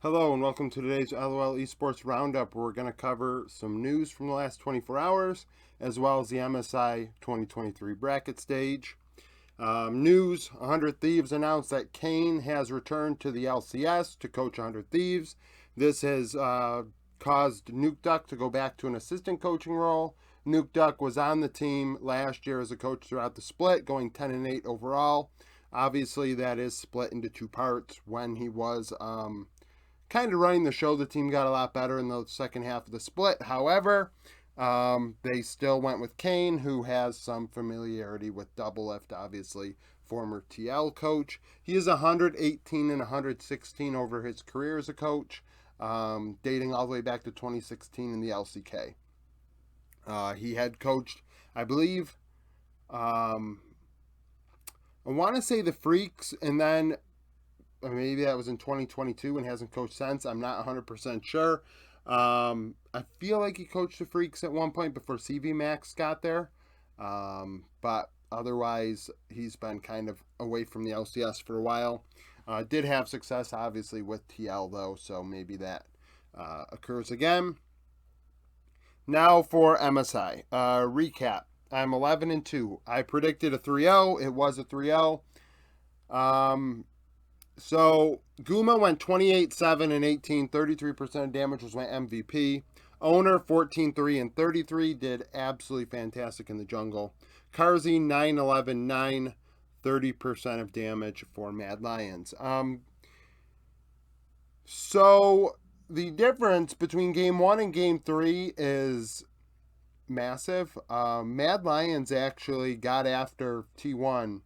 Hello and welcome to today's LOL Esports Roundup, where we're going to cover some news from the last 24 hours, as well as the MSI 2023 bracket stage. News: 100 Thieves announced that Kane has returned to the LCS to coach 100 Thieves. This has caused Nuke Duck to go back to an assistant coaching role. Nuke Duck was on the team last year as a coach throughout the split, going 10-8 overall. Obviously, that is split into two parts. When he was kind of running the show, the team got a lot better in the second half of the split. However, they still went with Kane, who has some familiarity with Doublelift, obviously, former TL coach. He is 118 and 116 over his career as a coach, dating all the way back to 2016 in the LCK. He had coached, I believe, I want to say the Freaks, and then maybe that was in 2022 and hasn't coached since. I'm not 100% sure. I feel like he coached the Freaks at one point before CV Max got there. But otherwise, he's been kind of away from the LCS for a while. Did have success, obviously, with TL, though, so maybe that occurs again. Now for MSI. Recap. I'm 11-2. I predicted a 3-0. It was a 3-0. So Guma went 28-7 and 18, 33% of damage, was my MVP. Owner 14-3 and 33, did absolutely fantastic in the jungle. Karzi 9-11, 9, 30% of damage for Mad Lions. So the difference between game 1 and game 3 is massive. Mad Lions actually got after T1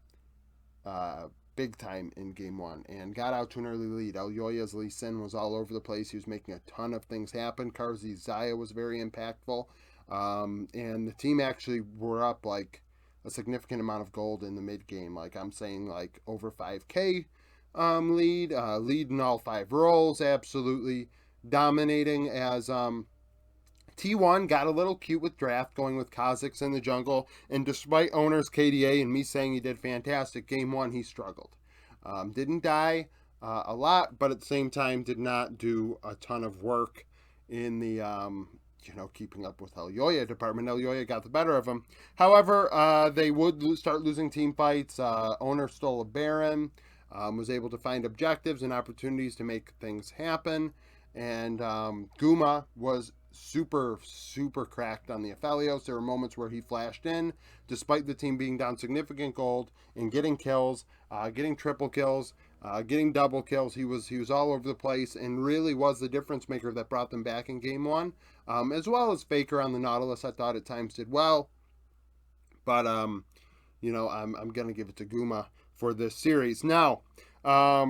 big time in game 1 and got out to an early lead. Elyoya's Lee Sin was all over the place. He was making a ton of things happen. Karzi's Zaya was very impactful. And the team actually were up like a significant amount of gold in the mid game. Like I'm saying, like over 5K lead, lead in all 5 roles, absolutely dominating as T1 got a little cute with draft, going with Kha'Zix in the jungle, and despite owner's KDA and me saying he did fantastic, game 1 he struggled. Didn't die a lot, but at the same time did not do a ton of work in the keeping up with Elyoya department. Elyoya got the better of him. However, they would start losing team fights. Owner stole a Baron, was able to find objectives and opportunities to make things happen, and Guma was super cracked on the Aphelios. There were moments where he flashed in, despite the team being down significant gold, and getting kills, getting triple kills, getting double kills. He was all over the place, and really was the difference maker that brought them back in game 1, as well as Faker on the Nautilus. I thought at times did well, but I'm gonna give it to Guma for this series. Now, a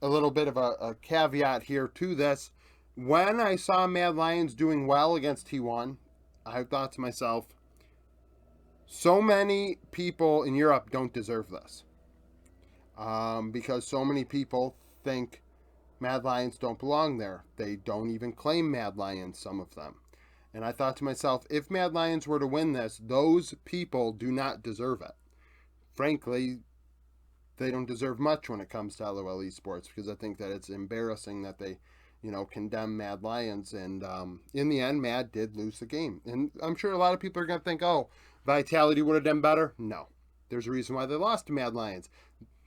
little bit of a caveat here to this. When I saw Mad Lions doing well against T1, I thought to myself, so many people in Europe don't deserve this. Because so many people think Mad Lions don't belong there. They don't even claim Mad Lions, some of them. And I thought to myself, if Mad Lions were to win this, those people do not deserve it. Frankly, they don't deserve much when it comes to LOL Esports, because I think that it's embarrassing that they condemn Mad Lions, and in the end, Mad did lose the game. And I'm sure a lot of people are going to think, oh, Vitality would have done better. No. There's a reason why they lost to Mad Lions.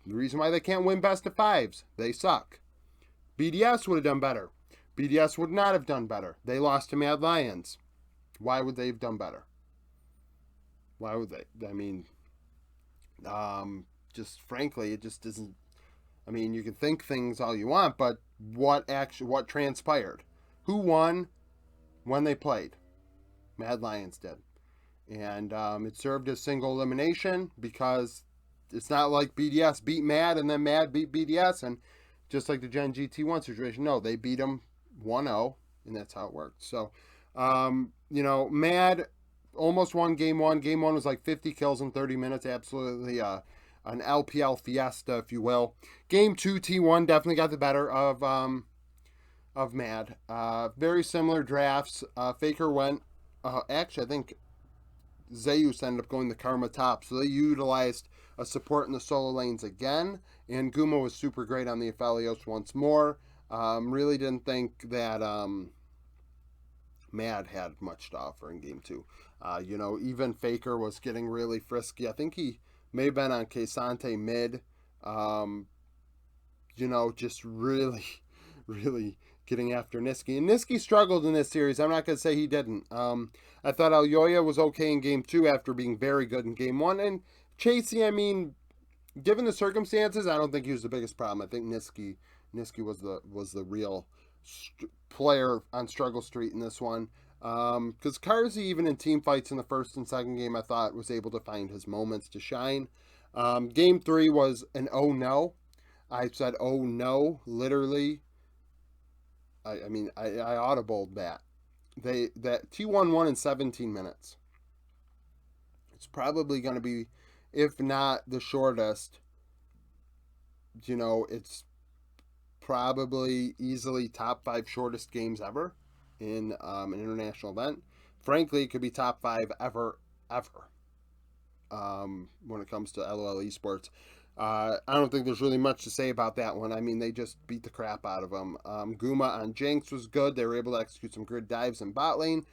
The reason why they can't win best of 5s. They suck. BDS would have done better. BDS would not have done better. They lost to Mad Lions. Why would they have done better? Why would they? I mean, just frankly, it just isn't. I mean, you can think things all you want, but what transpired? Who won when they played? Mad Lions did. And it served as single elimination, because it's not like BDS beat Mad and then Mad beat BDS, and just like the Gen GT1 situation. No, they beat them 1-0, and that's how it worked. So, Mad almost won game 1. Game 1 was like 50 kills in 30 minutes. Absolutely an LPL fiesta, if you will. Game 2, T1 definitely got the better of Mad. Very similar drafts. Faker went, actually, I think Zeus ended up going the Karma top, so they utilized a support in the solo lanes again, and Guma was super great on the Aphelios once more. Really didn't think that Mad had much to offer in game two. Even Faker was getting really frisky. I think he may have been on Kesante mid. Um, just really, really getting after Niski. And Niski struggled in this series. I'm not going to say he didn't. I thought Alyoya was okay in game two after being very good in game one. And Chasey, I mean, given the circumstances, I don't think he was the biggest problem. I think Niski was the real player on Struggle Street in this one. Because Carsey, even in team fights in the first and second game, I thought was able to find his moments to shine. Game three was an oh no. I said oh no, literally. I audibled that. That T1 won in 17 minutes. It's probably going to be, if not the shortest, it's probably easily top five shortest games ever in an international event. Frankly, it could be top five ever when it comes to LOL Esports. I don't think there's really much to say about that one. I mean, they just beat the crap out of them. Guma on Jinx was good. They were able to execute some good dives in bot lane.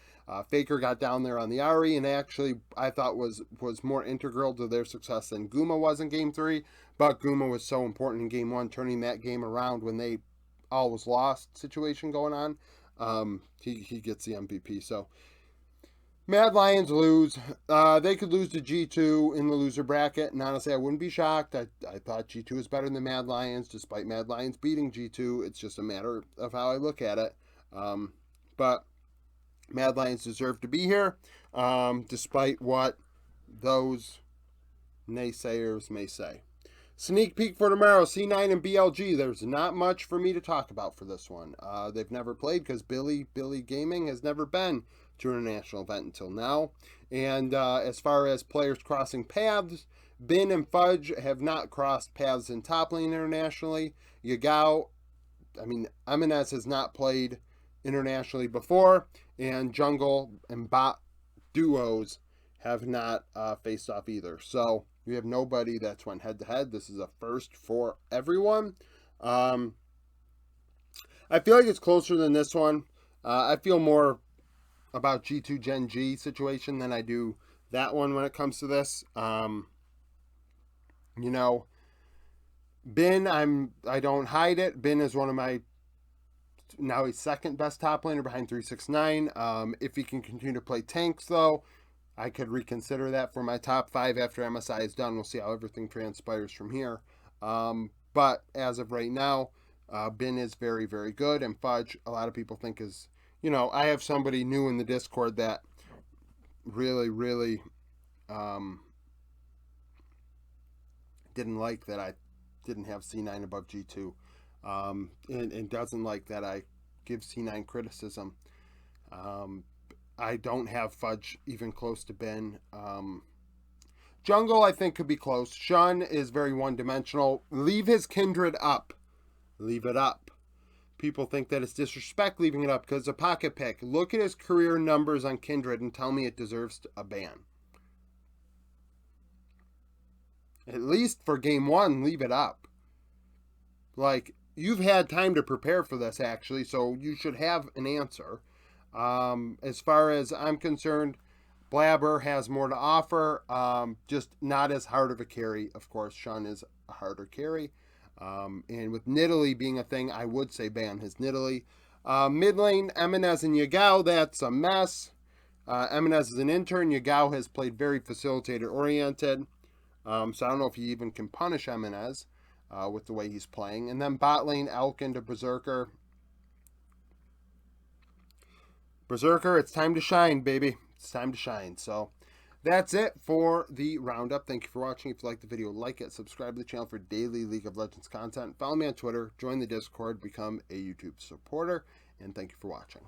Faker got down there on the Ahri, and actually, I thought was more integral to their success than Guma was in Game 3. But Guma was so important in Game 1, turning that game around when they all was lost situation going on. He gets the MVP. So, Mad Lions lose. They could lose to G2 in the loser bracket, and honestly, I wouldn't be shocked. I thought G2 was better than Mad Lions, despite Mad Lions beating G2. It's just a matter of how I look at it. But Mad Lions deserve to be here, despite what those naysayers may say. Sneak peek for tomorrow, C9 and BLG. There's not much for me to talk about for this one. They've never played because Billy Gaming has never been to an international event until now. And as far as players crossing paths, Bin and Fudge have not crossed paths in top lane internationally. Yagao, Eminez has not played internationally before, and Jungle and Bot duos have not faced off either. So we have nobody that's went head to head. This is a first for everyone. I feel like it's closer than this one. I feel more about G2 Gen G situation than I do that one when it comes to this. Bin, I don't hide it. Bin is one of my, now he's second best top laner behind 369. If he can continue to play tanks though, I could reconsider that for my top five after MSI is done. We'll see how everything transpires from here. But as of right now, Bin is very, very good, and Fudge, a lot of people think is, I have somebody new in the Discord that really, really didn't like that I didn't have C9 above G2, and doesn't like that I give C9 criticism. I don't have Fudge even close to Ben. Jungle, I think, could be close. Shun is very one-dimensional. Leave his Kindred up. Leave it up. People think that it's disrespect leaving it up because it's a pocket pick. Look at his career numbers on Kindred and tell me it deserves a ban. At least for game one, leave it up. Like, you've had time to prepare for this, actually, so you should have an answer. As far as I'm concerned, Blabber has more to offer, just not as hard of a carry. Of course, Shun is a harder carry. And with Nidalee being a thing, I would say ban his Nidalee. Mid lane, Eminez and Yagao, that's a mess. Eminez is an intern. Yagao has played very facilitator-oriented. So I don't know if he even can punish Eminez with the way he's playing. And then bot lane, Elkin to Berserker. Berserker, it's time to shine, baby. It's time to shine. So that's it for the roundup. Thank you for watching. If you liked the video, like it. Subscribe to the channel for daily League of Legends content. Follow me on Twitter. Join the Discord. Become a YouTube supporter. And thank you for watching.